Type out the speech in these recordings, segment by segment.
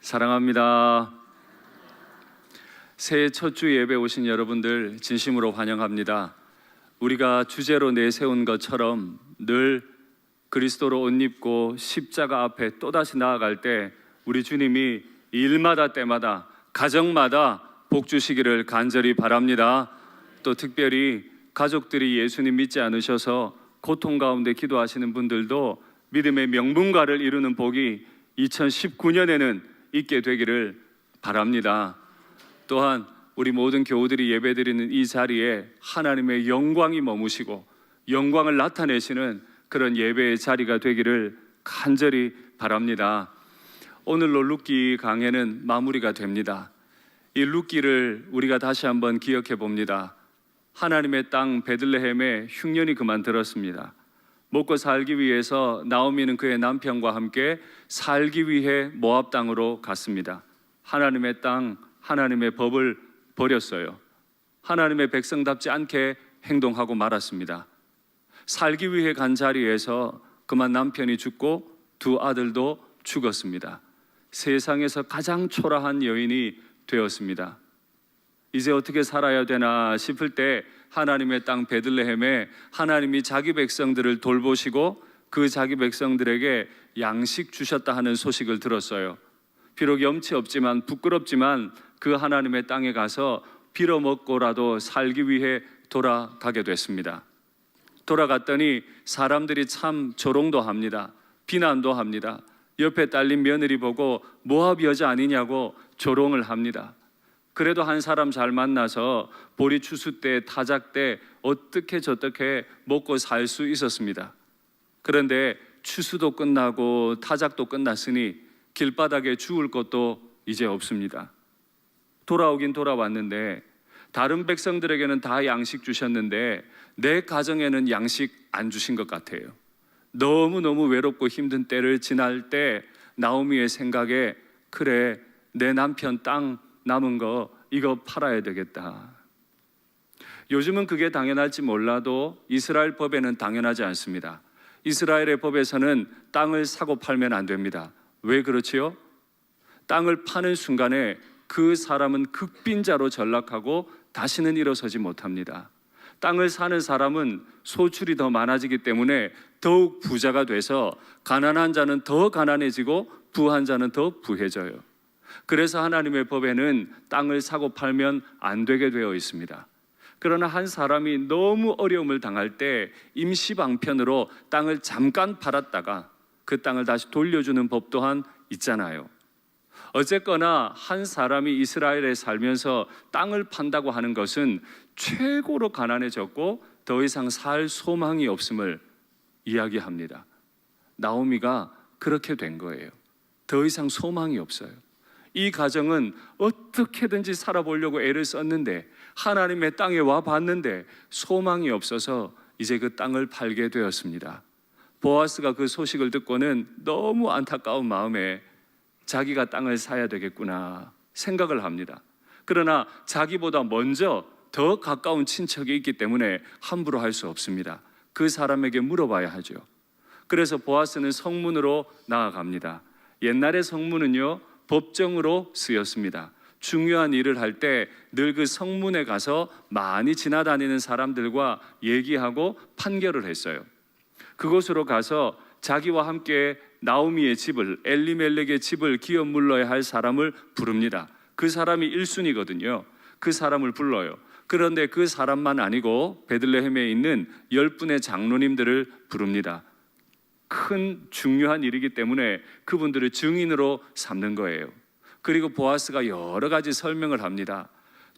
사랑합니다. 새해 첫 주 예배 오신 여러분들 진심으로 환영합니다. 우리가 주제로 내세운 것처럼 늘 그리스도로 옷 입고 십자가 앞에 또다시 나아갈 때 우리 주님이 일마다 때마다 가정마다 복 주시기를 간절히 바랍니다. 또 특별히 가족들이 예수님 믿지 않으셔서 고통 가운데 기도하시는 분들도 믿음의 명분가를 이루는 복이 2019년에는 있게 되기를 바랍니다. 또한 우리 모든 교우들이 예배드리는 이 자리에 하나님의 영광이 머무시고 영광을 나타내시는 그런 예배의 자리가 되기를 간절히 바랍니다. 오늘로 룻기 강해는 마무리가 됩니다. 이 룻기를 우리가 다시 한번 기억해 봅니다. 하나님의 땅 베들레헴에 흉년이 그만 들었습니다. 먹고 살기 위해서 나오미는 그의 남편과 함께 살기 위해 모압 땅으로 갔습니다. 하나님의 땅, 하나님의 법을 버렸어요. 하나님의 백성답지 않게 행동하고 말았습니다. 살기 위해 간 자리에서 그만 남편이 죽고 두 아들도 죽었습니다. 세상에서 가장 초라한 여인이 되었습니다. 이제 어떻게 살아야 되나 싶을 때 하나님의 땅 베들레헴에 하나님이 자기 백성들을 돌보시고 그 자기 백성들에게 양식 주셨다 하는 소식을 들었어요. 비록 염치 없지만 부끄럽지만 그 하나님의 땅에 가서 빌어먹고라도 살기 위해 돌아가게 됐습니다. 돌아갔더니 사람들이 참 조롱도 합니다. 비난도 합니다. 옆에 딸린 며느리 보고 모압 여자 아니냐고 조롱을 합니다. 그래도 한 사람 잘 만나서 보리 추수 때 타작 때 어떻게 저떻게 먹고 살 수 있었습니다. 그런데 추수도 끝나고 타작도 끝났으니 길바닥에 죽을 것도 이제 없습니다. 돌아오긴 돌아왔는데 다른 백성들에게는 다 양식 주셨는데 내 가정에는 양식 안 주신 것 같아요. 너무너무 외롭고 힘든 때를 지날 때 나오미의 생각에 그래 내 남편 땅 남은 거 이거 팔아야 되겠다. 요즘은 그게 당연할지 몰라도 이스라엘 법에는 당연하지 않습니다. 이스라엘의 법에서는 땅을 사고 팔면 안 됩니다. 왜 그렇지요? 땅을 파는 순간에 그 사람은 극빈자로 전락하고 다시는 일어서지 못합니다. 땅을 사는 사람은 소출이 더 많아지기 때문에 더욱 부자가 돼서 가난한 자는 더 가난해지고 부한 자는 더 부해져요. 그래서 하나님의 법에는 땅을 사고 팔면 안 되게 되어 있습니다. 그러나 한 사람이 너무 어려움을 당할 때 임시방편으로 땅을 잠깐 팔았다가 그 땅을 다시 돌려주는 법 또한 있잖아요. 어쨌거나 한 사람이 이스라엘에 살면서 땅을 판다고 하는 것은 최고로 가난해졌고 더 이상 살 소망이 없음을 이야기합니다. 나오미가 그렇게 된 거예요. 더 이상 소망이 없어요. 이 가정은 어떻게든지 살아보려고 애를 썼는데 하나님의 땅에 와 봤는데 소망이 없어서 이제 그 땅을 팔게 되었습니다. 보아스가 그 소식을 듣고는 너무 안타까운 마음에 자기가 땅을 사야 되겠구나 생각을 합니다. 그러나 자기보다 먼저 더 가까운 친척이 있기 때문에 함부로 할 수 없습니다. 그 사람에게 물어봐야 하죠. 그래서 보아스는 성문으로 나아갑니다. 옛날의 성문은요 법정으로 쓰였습니다. 중요한 일을 할 때 늘 그 성문에 가서 많이 지나다니는 사람들과 얘기하고 판결을 했어요. 그곳으로 가서 자기와 함께 나오미의 집을 엘리멜렉의 집을 기업 물러야 할 사람을 부릅니다. 그 사람이 1순위거든요. 그 사람을 불러요. 그런데 그 사람만 아니고 베들레헴에 있는 10분의 장로님들을 부릅니다. 큰 중요한 일이기 때문에 그분들을 증인으로 삼는 거예요. 그리고 보아스가 여러 가지 설명을 합니다.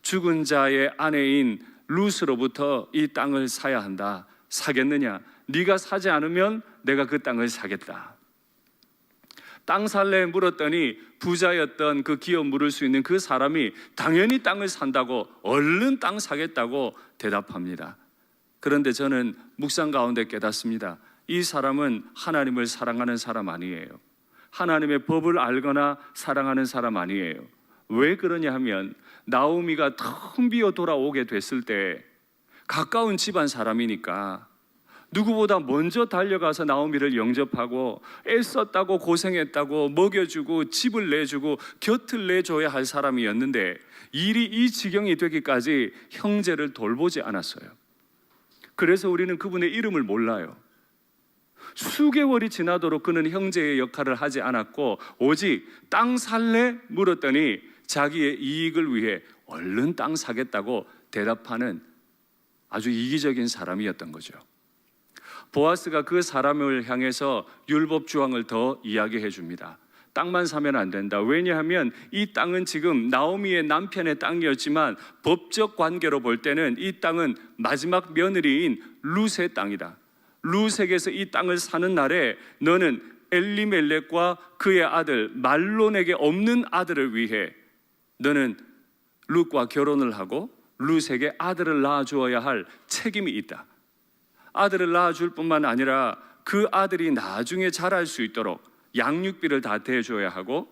죽은 자의 아내인 룻으로부터 이 땅을 사야 한다. 사겠느냐? 네가 사지 않으면 내가 그 땅을 사겠다. 땅 살래 물었더니 부자였던 그 기업 물을 수 있는 그 사람이 당연히 땅을 산다고 얼른 땅 사겠다고 대답합니다. 그런데 저는 묵상 가운데 깨닫습니다. 이 사람은 하나님을 사랑하는 사람 아니에요. 하나님의 법을 알거나 사랑하는 사람 아니에요. 왜 그러냐 하면 나오미가 텅 비어 돌아오게 됐을 때 가까운 집안 사람이니까 누구보다 먼저 달려가서 나오미를 영접하고 애썼다고 고생했다고 먹여주고 집을 내주고 곁을 내줘야 할 사람이었는데 일이 이 지경이 되기까지 형제를 돌보지 않았어요. 그래서 우리는 그분의 이름을 몰라요. 수개월이 지나도록 그는 형제의 역할을 하지 않았고 오직 땅 살래? 물었더니 자기의 이익을 위해 얼른 땅 사겠다고 대답하는 아주 이기적인 사람이었던 거죠. 보아스가 그 사람을 향해서 율법 조항을 더 이야기해 줍니다. 땅만 사면 안 된다. 왜냐하면 이 땅은 지금 나오미의 남편의 땅이었지만 법적 관계로 볼 때는 이 땅은 마지막 며느리인 룻의 땅이다. 룻에게서 이 땅을 사는 날에 너는 엘리멜렉과 그의 아들 말론에게 없는 아들을 위해 너는 룻과 결혼을 하고 룻에게 아들을 낳아주어야 할 책임이 있다. 아들을 낳아줄 뿐만 아니라 그 아들이 나중에 자랄 수 있도록 양육비를 다 대줘야 하고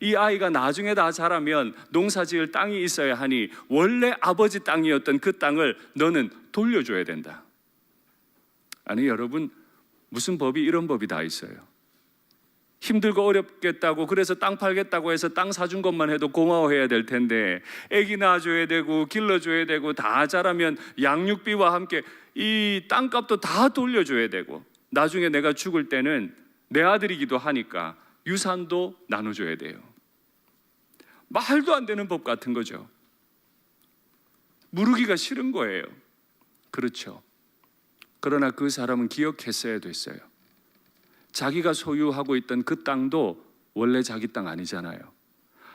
이 아이가 나중에 다 자라면 농사지을 땅이 있어야 하니 원래 아버지 땅이었던 그 땅을 너는 돌려줘야 된다. 아니 여러분, 무슨 법이 이런 법이 다 있어요? 힘들고 어렵겠다고 그래서 땅 팔겠다고 해서 땅 사준 것만 해도 고마워해야 될 텐데 애기 낳아줘야 되고 길러줘야 되고 다 자라면 양육비와 함께 이 땅값도 다 돌려줘야 되고 나중에 내가 죽을 때는 내 아들이기도 하니까 유산도 나눠줘야 돼요. 말도 안 되는 법 같은 거죠. 물으기가 싫은 거예요. 그렇죠. 그러나 그 사람은 기억했어야 됐어요. 자기가 소유하고 있던 그 땅도 원래 자기 땅 아니잖아요.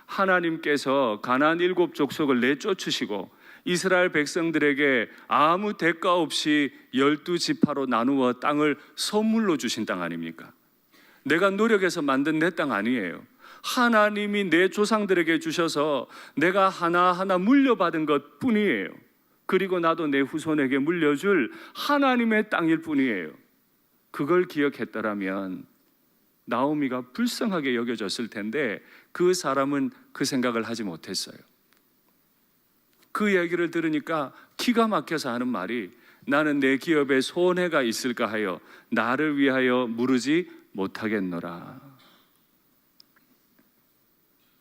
하나님께서 가나안 7 족속을 내쫓으시고 이스라엘 백성들에게 아무 대가 없이 12지파로 나누어 땅을 선물로 주신 땅 아닙니까? 내가 노력해서 만든 내 땅 아니에요. 하나님이 내 조상들에게 주셔서 내가 하나하나 물려받은 것 뿐이에요. 그리고 나도 내 후손에게 물려줄 하나님의 땅일 뿐이에요. 그걸 기억했더라면 나오미가 불쌍하게 여겨졌을 텐데 그 사람은 그 생각을 하지 못했어요. 그 얘기를 들으니까 기가 막혀서 하는 말이 나는 내 기업에 손해가 있을까 하여 나를 위하여 물으지 못하겠노라.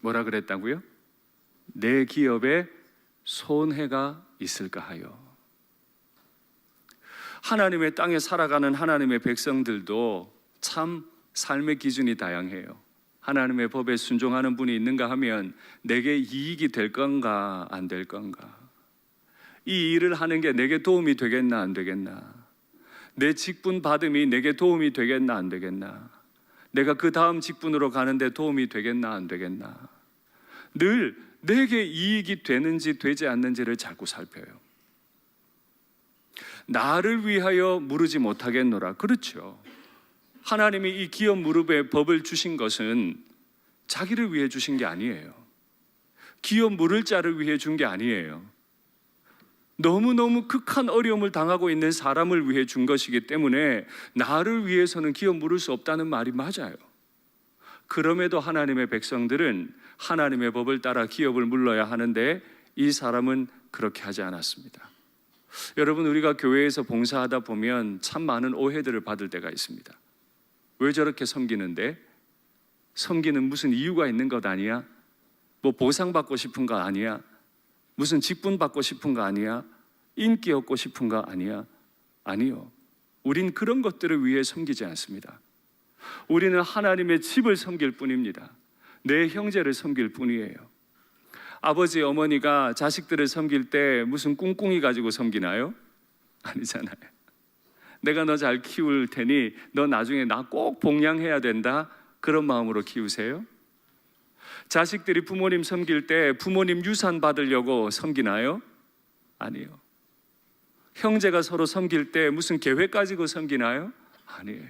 뭐라 그랬다고요? 내 기업에 손해가 있을까 하여. 하나님의 땅에 살아가는 하나님의 백성들도 참 삶의 기준이 다양해요. 하나님의 법에 순종하는 분이 있는가 하면 내게 이익이 될 건가 안 될 건가, 이 일을 하는 게 내게 도움이 되겠나 안 되겠나, 내 직분 받음이 내게 도움이 되겠나 안 되겠나, 내가 그 다음 직분으로 가는데 도움이 되겠나 안 되겠나, 늘 내게 이익이 되는지 되지 않는지를 자꾸 살펴요. 나를 위하여 물으지 못하겠노라. 그렇죠. 하나님이 이 기업 무릎에 법을 주신 것은 자기를 위해 주신 게 아니에요. 기업 물을 자를 위해 준 게 아니에요. 너무너무 극한 어려움을 당하고 있는 사람을 위해 준 것이기 때문에 나를 위해서는 기업 물을 수 없다는 말이 맞아요. 그럼에도 하나님의 백성들은 하나님의 법을 따라 기업을 물러야 하는데 이 사람은 그렇게 하지 않았습니다. 여러분, 우리가 교회에서 봉사하다 보면 참 많은 오해들을 받을 때가 있습니다. 왜 저렇게 섬기는데? 섬기는 무슨 이유가 있는 것 아니야? 뭐 보상받고 싶은 거 아니야? 무슨 직분 받고 싶은 거 아니야? 인기 얻고 싶은 거 아니야? 아니요. 우린 그런 것들을 위해 섬기지 않습니다. 우리는 하나님의 집을 섬길 뿐입니다. 내 형제를 섬길 뿐이에요. 아버지, 어머니가 자식들을 섬길 때 무슨 꿍꿍이 가지고 섬기나요? 아니잖아요. 내가 너 잘 키울 테니 너 나중에 나 꼭 복양해야 된다, 그런 마음으로 키우세요? 자식들이 부모님 섬길 때 부모님 유산 받으려고 섬기나요? 아니요. 형제가 서로 섬길 때 무슨 계획 가지고 섬기나요? 아니에요.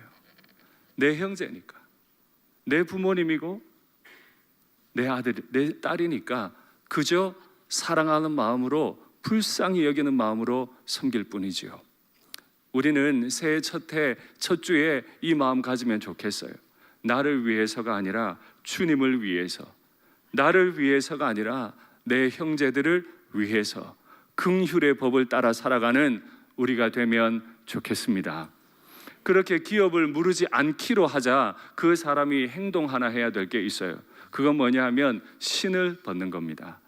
내 형제니까, 내 부모님이고 내 아들, 내 딸이니까 그저 사랑하는 마음으로, 불쌍히 여기는 마음으로 섬길 뿐이지요. 우리는 새해 첫 주에 이 마음 가지면 좋겠어요. 나를 위해서가 아니라 주님을 위해서, 나를 위해서가 아니라 내 형제들을 위해서 긍휼의 법을 따라 살아가는 우리가 되면 좋겠습니다. 그렇게 기업을 무르지 않기로 하자 그 사람이 행동 하나 해야 될 게 있어요. 그건 뭐냐 하면 신을 벗는 겁니다.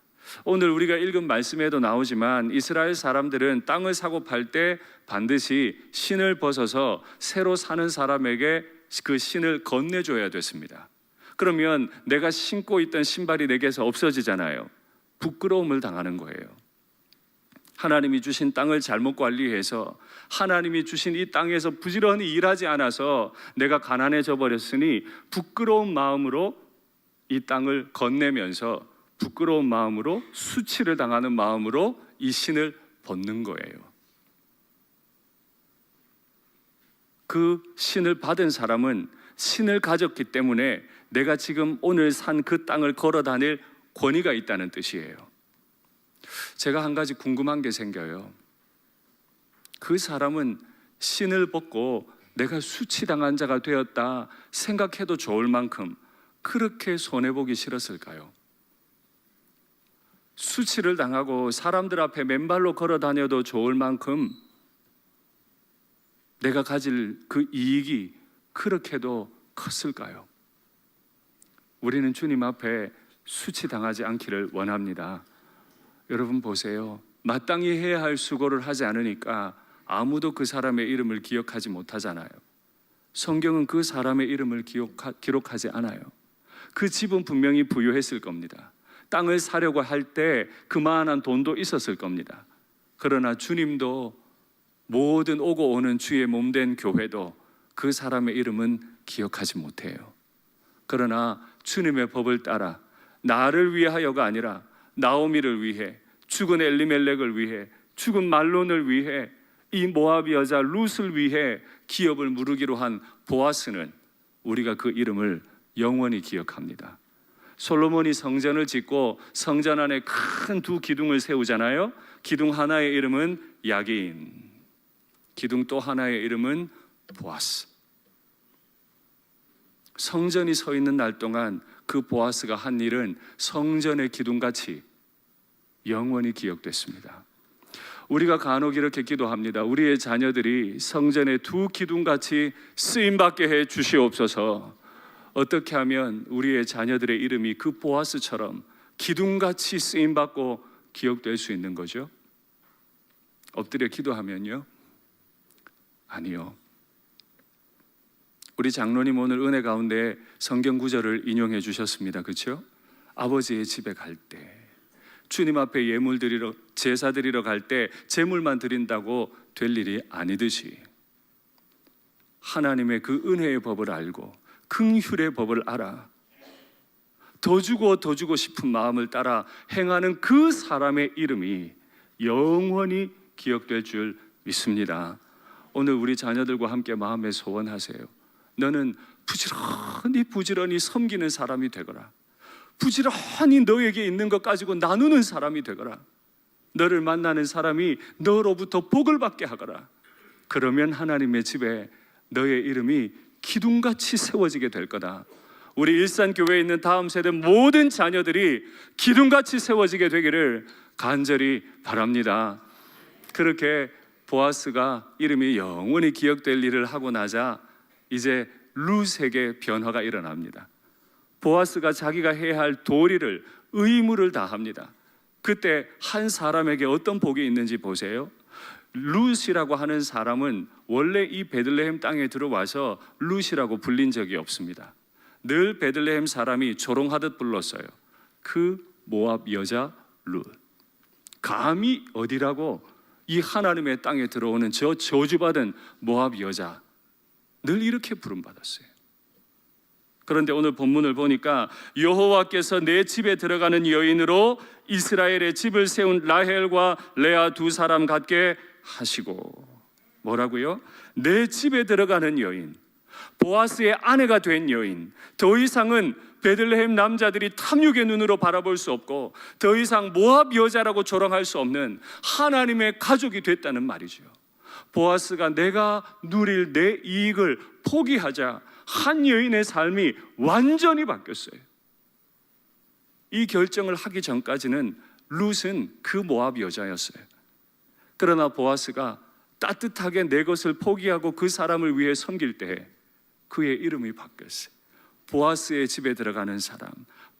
오늘 우리가 읽은 말씀에도 나오지만 이스라엘 사람들은 땅을 사고 팔 때 반드시 신을 벗어서 새로 사는 사람에게 그 신을 건네줘야 됐습니다. 그러면 내가 신고 있던 신발이 내게서 없어지잖아요. 부끄러움을 당하는 거예요. 하나님이 주신 땅을 잘못 관리해서 하나님이 주신 이 땅에서 부지런히 일하지 않아서 내가 가난해져 버렸으니 부끄러운 마음으로 이 땅을 건네면서 부끄러운 마음으로 수치를 당하는 마음으로 이 신을 벗는 거예요. 그 신을 받은 사람은 신을 가졌기 때문에 내가 지금 오늘 산 그 땅을 걸어 다닐 권위가 있다는 뜻이에요. 제가 한 가지 궁금한 게 생겨요. 그 사람은 신을 벗고 내가 수치당한 자가 되었다 생각해도 좋을 만큼 그렇게 손해보기 싫었을까요? 수치를 당하고 사람들 앞에 맨발로 걸어 다녀도 좋을 만큼 내가 가질 그 이익이 그렇게도 컸을까요? 우리는 주님 앞에 수치당하지 않기를 원합니다. 여러분 보세요. 마땅히 해야 할 수고를 하지 않으니까 아무도 그 사람의 이름을 기억하지 못하잖아요. 성경은 그 사람의 이름을 기록하지 않아요. 그 집은 분명히 부유했을 겁니다. 땅을 사려고 할 때 그만한 돈도 있었을 겁니다. 그러나 주님도 모든 오고 오는 주의 몸된 교회도 그 사람의 이름은 기억하지 못해요. 그러나 주님의 법을 따라 나를 위하여가 아니라 나오미를 위해, 죽은 엘리멜렉을 위해, 죽은 말론을 위해, 이 모압 여자 룻을 위해 기업을 무르기로 한 보아스는 우리가 그 이름을 영원히 기억합니다. 솔로몬이 성전을 짓고 성전 안에 큰 두 기둥을 세우잖아요. 기둥 하나의 이름은 야긴, 기둥 또 하나의 이름은 보아스. 성전이 서 있는 날 동안 그 보아스가 한 일은 성전의 기둥같이 영원히 기억됐습니다. 우리가 간혹 이렇게 기도합니다. 우리의 자녀들이 성전의 두 기둥같이 쓰임받게 해 주시옵소서. 어떻게 하면 우리의 자녀들의 이름이 그 보아스처럼 기둥같이 쓰임받고 기억될 수 있는 거죠? 엎드려 기도하면요? 아니요. 우리 장로님 오늘 은혜 가운데 성경 구절을 인용해 주셨습니다. 그렇죠? 아버지의 집에 갈 때, 주님 앞에 예물 드리러, 제사 드리러 갈 때 제물만 드린다고 될 일이 아니듯이 하나님의 그 은혜의 법을 알고 긍휼의 법을 알아 더 주고 싶은 마음을 따라 행하는 그 사람의 이름이 영원히 기억될 줄 믿습니다. 오늘 우리 자녀들과 함께 마음에 소원하세요. 너는 부지런히 섬기는 사람이 되거라. 부지런히 너에게 있는 것 가지고 나누는 사람이 되거라. 너를 만나는 사람이 너로부터 복을 받게 하거라. 그러면 하나님의 집에 너의 이름이 기둥같이 세워지게 될 거다. 우리 일산교회에 있는 다음 세대 모든 자녀들이 기둥같이 세워지게 되기를 간절히 바랍니다. 그렇게 보아스가 이름이 영원히 기억될 일을 하고 나자 이제 룻에게 변화가 일어납니다. 보아스가 자기가 해야 할 도리를, 의무를 다합니다. 그때 한 사람에게 어떤 복이 있는지 보세요. 룻이라고 하는 사람은 원래 이 베들레헴 땅에 들어와서 룻이라고 불린 적이 없습니다. 늘 베들레헴 사람이 조롱하듯 불렀어요. 그 모압 여자 룻. 감히 어디라고 이 하나님의 땅에 들어오는 저 저주받은 모압 여자, 늘 이렇게 부름받았어요. 그런데 오늘 본문을 보니까 여호와께서 내 집에 들어가는 여인으로 이스라엘의 집을 세운 라헬과 레아 두 사람 같게 하시고, 뭐라고요? 내 집에 들어가는 여인, 보아스의 아내가 된 여인, 더 이상은 베들레헴 남자들이 탐욕의 눈으로 바라볼 수 없고 더 이상 모압 여자라고 조롱할 수 없는 하나님의 가족이 됐다는 말이죠. 보아스가 내가 누릴 내 이익을 포기하자 한 여인의 삶이 완전히 바뀌었어요. 이 결정을 하기 전까지는 룻은 그 모압 여자였어요. 그러나 보아스가 따뜻하게 내 것을 포기하고 그 사람을 위해 섬길 때 그의 이름이 바뀌었어요. 보아스의 집에 들어가는 사람,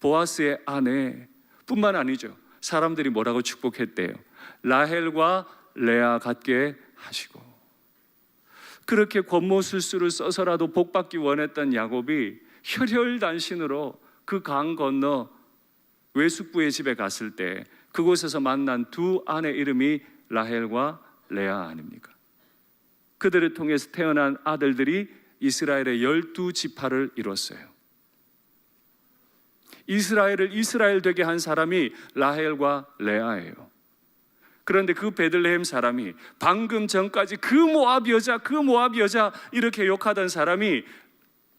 보아스의 아내 뿐만 아니죠. 사람들이 뭐라고 축복했대요? 라헬과 레아 같게 하시고. 그렇게 권모술수를 써서라도 복받기 원했던 야곱이 혈혈단신으로 그 강 건너 외숙부의 집에 갔을 때 그곳에서 만난 두 아내 이름이 라헬과 레아 아닙니까? 그들을 통해서 태어난 아들들이 이스라엘의 12지파를 이뤘어요. 이스라엘을 이스라엘 되게 한 사람이 라헬과 레아예요. 그런데 그 베들레헴 사람이 방금 전까지 그 모압 여자 이렇게 욕하던 사람이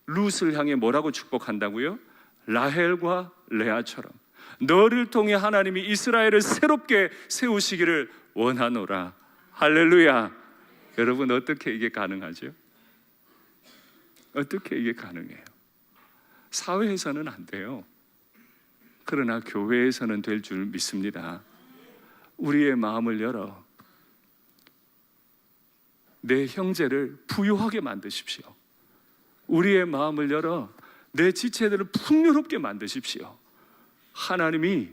룻을 향해 뭐라고 축복한다고요? 라헬과 레아처럼 너를 통해 하나님이 이스라엘을 새롭게 세우시기를 원하노라. 할렐루야. 여러분, 어떻게 이게 가능하죠? 어떻게 이게 가능해요? 사회에서는 안 돼요. 그러나 교회에서는 될 줄 믿습니다. 우리의 마음을 열어 내 형제를 부유하게 만드십시오. 우리의 마음을 열어 내 지체들을 풍요롭게 만드십시오. 하나님이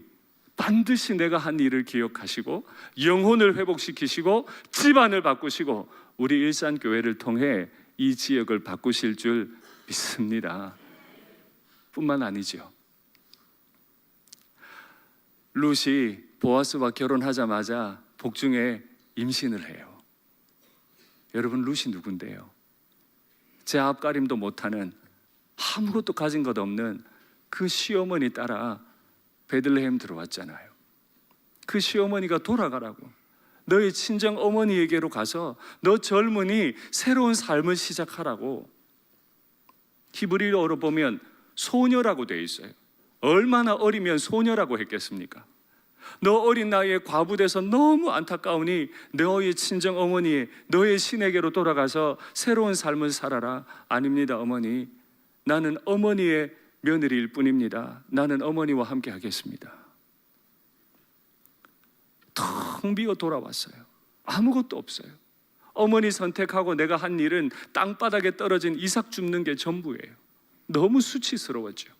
반드시 내가 한 일을 기억하시고 영혼을 회복시키시고 집안을 바꾸시고 우리 일산교회를 통해 이 지역을 바꾸실 줄 믿습니다. 뿐만 아니죠. 룻이 보아스와 결혼하자마자 복중에 임신을 해요. 여러분, 룻이 누군데요? 제 앞가림도 못하는 아무것도 가진 것 없는 그 시어머니 따라 베들레헴 들어왔잖아요. 그 시어머니가 돌아가라고, 너희 친정 어머니에게로 가서 너 젊으니 새로운 삶을 시작하라고. 히브리어로 보면 소녀라고 되어 있어요. 얼마나 어리면 소녀라고 했겠습니까? 너 어린 나이에 과부돼서 너무 안타까우니 너의 친정 어머니, 너의 신에게로 돌아가서 새로운 삶을 살아라. 아닙니다, 어머니. 나는 어머니의 며느리일 뿐입니다. 나는 어머니와 함께 하겠습니다. 텅 비어 돌아왔어요. 아무것도 없어요. 어머니 선택하고 내가 한 일은 땅바닥에 떨어진 이삭 줍는 게 전부예요. 너무 수치스러웠죠.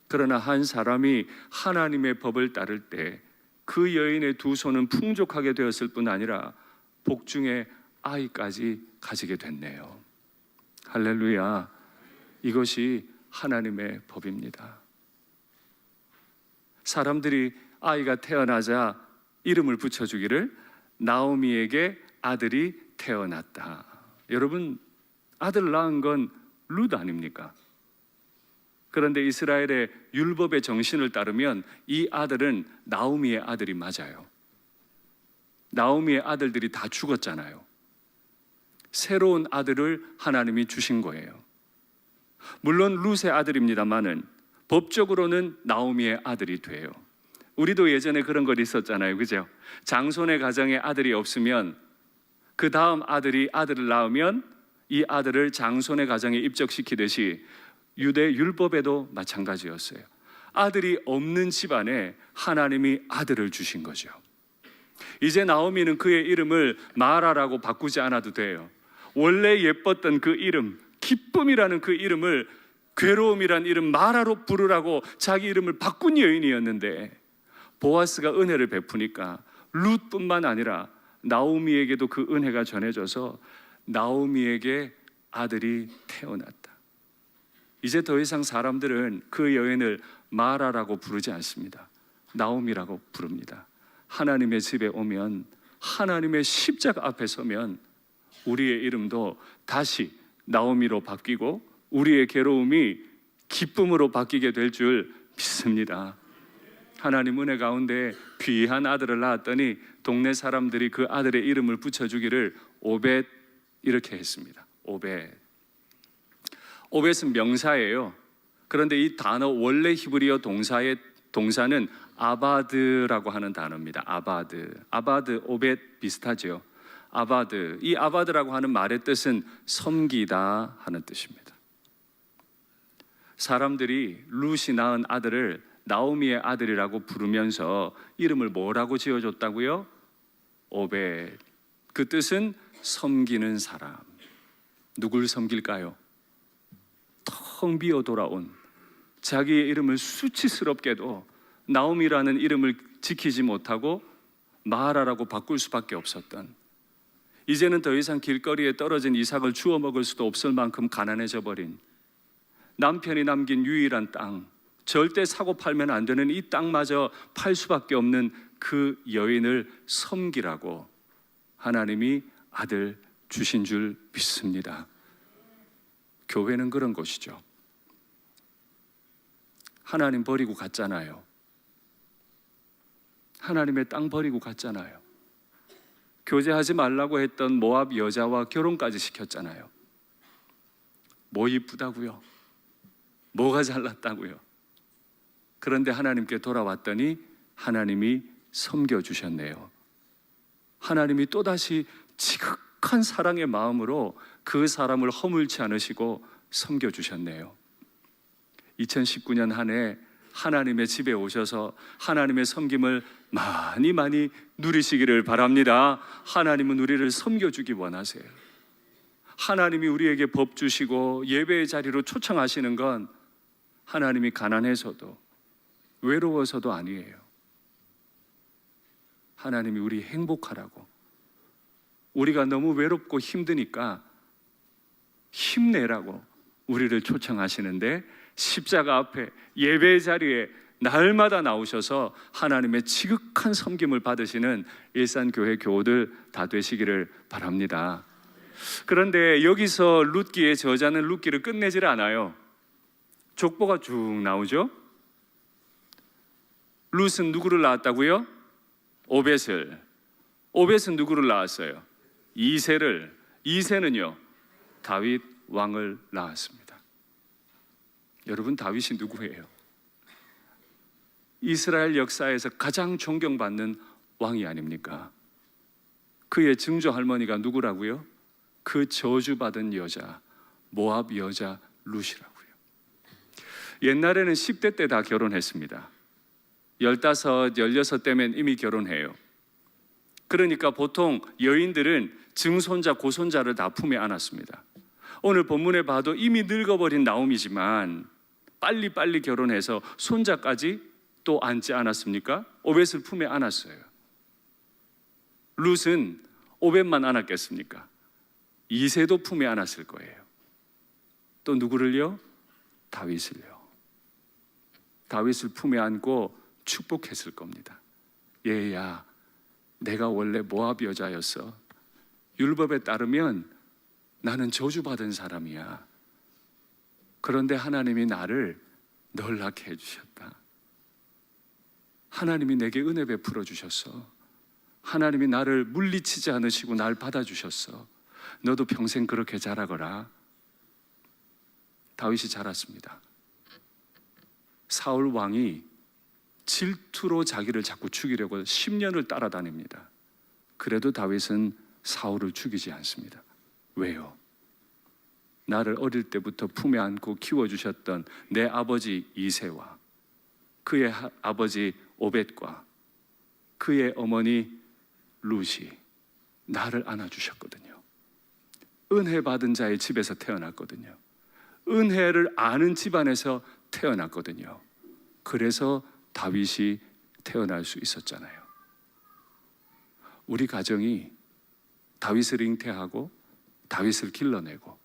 그러나 한 사람이 하나님의 법을 따를 때 그 여인의 두 손은 풍족하게 되었을 뿐 아니라 복중에 아이까지 가지게 됐네요. 할렐루야. 이것이 하나님의 법입니다. 사람들이 아이가 태어나자 이름을 붙여주기를 나오미에게 아들이 태어났다. 여러분, 아들 낳은 건 룻 아닙니까? 그런데 이스라엘의 율법의 정신을 따르면 이 아들은 나오미의 아들이 맞아요. 나오미의 아들들이 다 죽었잖아요. 새로운 아들을 하나님이 주신 거예요. 물론 룻의 아들입니다만은 법적으로는 나오미의 아들이 돼요. 우리도 예전에 그런 거 있었잖아요, 그죠? 장손의 가정에 아들이 없으면 그 다음 아들이 아들을 낳으면 이 아들을 장손의 가정에 입적시키듯이 유대 율법에도 마찬가지였어요. 아들이 없는 집안에 하나님이 아들을 주신 거죠. 이제 나오미는 그의 이름을 마라라고 바꾸지 않아도 돼요. 원래 예뻤던 그 이름, 기쁨이라는 그 이름을 괴로움이란 이름 마라로 부르라고 자기 이름을 바꾼 여인이었는데 보아스가 은혜를 베푸니까 룻뿐만 아니라 나오미에게도 그 은혜가 전해져서 나오미에게 아들이 태어났다. 이제 더 이상 사람들은 그 여인을 마라라고 부르지 않습니다. 나오미라고 부릅니다. 하나님의 집에 오면, 하나님의 십자가 앞에 서면 우리의 이름도 다시 나오미로 바뀌고 우리의 괴로움이 기쁨으로 바뀌게 될 줄 믿습니다. 하나님 은혜 가운데 귀한 아들을 낳았더니 동네 사람들이 그 아들의 이름을 붙여주기를 오벳 이렇게 했습니다. 오벳. 오벳은 명사예요. 그런데 이 단어 원래 히브리어 동사는 아바드라고 하는 단어입니다. 아바드, 오벳 비슷하죠. 아바드, 이 아바드라고 하는 말의 뜻은 섬기다 하는 뜻입니다. 사람들이 룻이 낳은 아들을 나오미의 아들이라고 부르면서 이름을 뭐라고 지어줬다고요? 오벳. 그 뜻은 섬기는 사람. 누굴 섬길까요? 텅 비어 돌아온, 자기의 이름을 수치스럽게도 나옴이라는 이름을 지키지 못하고 마라라고 바꿀 수밖에 없었던, 이제는 더 이상 길거리에 떨어진 이삭을 주워 먹을 수도 없을 만큼 가난해져 버린, 남편이 남긴 유일한 땅, 절대 사고 팔면 안 되는 이 땅마저 팔 수밖에 없는 그 여인을 섬기라고 하나님이 아들 주신 줄 믿습니다. 교회는 그런 곳이죠. 하나님 버리고 갔잖아요. 하나님의 땅 버리고 갔잖아요. 교제하지 말라고 했던 모압 여자와 결혼까지 시켰잖아요. 뭐 이쁘다고요? 뭐가 잘났다고요? 그런데 하나님께 돌아왔더니 하나님이 섬겨주셨네요. 하나님이 또다시 지극한 사랑의 마음으로 그 사람을 허물지 않으시고 섬겨주셨네요. 2019년 한 해 하나님의 집에 오셔서 하나님의 섬김을 많이 누리시기를 바랍니다. 하나님은 우리를 섬겨주기 원하세요. 하나님이 우리에게 법 주시고 예배의 자리로 초청하시는 건 하나님이 가난해서도 외로워서도 아니에요. 하나님이 우리 행복하라고, 우리가 너무 외롭고 힘드니까 힘내라고 우리를 초청하시는데, 십자가 앞에 예배의 자리에 날마다 나오셔서 하나님의 지극한 섬김을 받으시는 일산교회 교우들 다 되시기를 바랍니다. 그런데 여기서 룻기의 저자는 룻기를 끝내질 않아요. 족보가 쭉 나오죠. 룻은 누구를 낳았다고요? 오벳을. 오벳은 누구를 낳았어요? 이새를. 이새는요, 다윗 왕을 낳았습니다. 여러분, 다윗이 누구예요? 이스라엘 역사에서 가장 존경받는 왕이 아닙니까? 그의 증조 할머니가 누구라고요? 그 저주받은 여자, 모압 여자 룻이라고요. 옛날에는 10대 때 다 결혼했습니다. 15, 16 때면 이미 결혼해요. 그러니까 보통 여인들은 증손자, 고손자를 다 품에 안았습니다. 오늘 본문에 봐도 이미 늙어버린 나옴이지만 빨리 결혼해서 손자까지 또 안지 않았습니까? 오벳을 품에 안았어요. 룻은 오벳만 안았겠습니까? 이새도 품에 안았을 거예요. 또 누구를요? 다윗을요. 다윗을 품에 안고 축복했을 겁니다. 얘야, 내가 원래 모압 여자였어. 율법에 따르면 나는 저주받은 사람이야. 그런데 하나님이 나를 널나게 해주셨다. 하나님이 내게 은혜 베풀어 주셨어. 하나님이 나를 물리치지 않으시고 날 받아주셨어. 너도 평생 그렇게 자라거라. 다윗이 자랐습니다. 사울 왕이 질투로 자기를 자꾸 죽이려고 10년을 따라다닙니다. 그래도 다윗은 사울을 죽이지 않습니다. 왜요? 나를 어릴 때부터 품에 안고 키워주셨던 내 아버지 이새와 그의 아버지 오벳과 그의 어머니 룻이 나를 안아주셨거든요. 은혜 받은 자의 집에서 태어났거든요. 은혜를 아는 집안에서 태어났거든요. 그래서 다윗이 태어날 수 있었잖아요. 우리 가정이 다윗을 잉태하고 다윗을 길러내고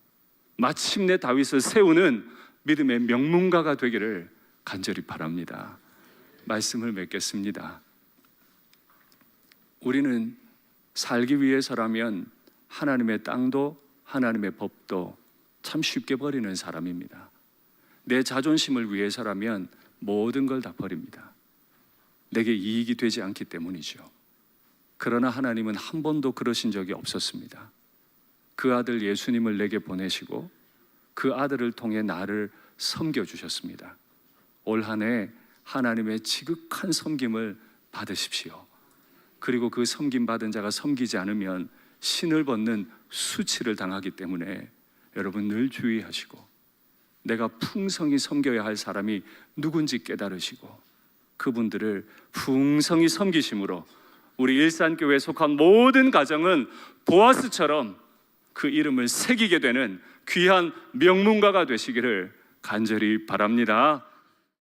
마침내 다윗을 세우는 믿음의 명문가가 되기를 간절히 바랍니다. 말씀을 맺겠습니다. 우리는 살기 위해서라면 하나님의 땅도 하나님의 법도 참 쉽게 버리는 사람입니다. 내 자존심을 위해서라면 모든 걸 다 버립니다. 내게 이익이 되지 않기 때문이죠. 그러나 하나님은 한 번도 그러신 적이 없었습니다. 그 아들 예수님을 내게 보내시고 그 아들을 통해 나를 섬겨주셨습니다. 올 한 해 하나님의 지극한 섬김을 받으십시오. 그리고 그 섬김 받은 자가 섬기지 않으면 신을 벗는 수치를 당하기 때문에 여러분 늘 주의하시고 내가 풍성히 섬겨야 할 사람이 누군지 깨달으시고 그분들을 풍성히 섬기심으로 우리 일산교회에 속한 모든 가정은 보아스처럼 그 이름을 새기게 되는 귀한 명문가가 되시기를 간절히 바랍니다.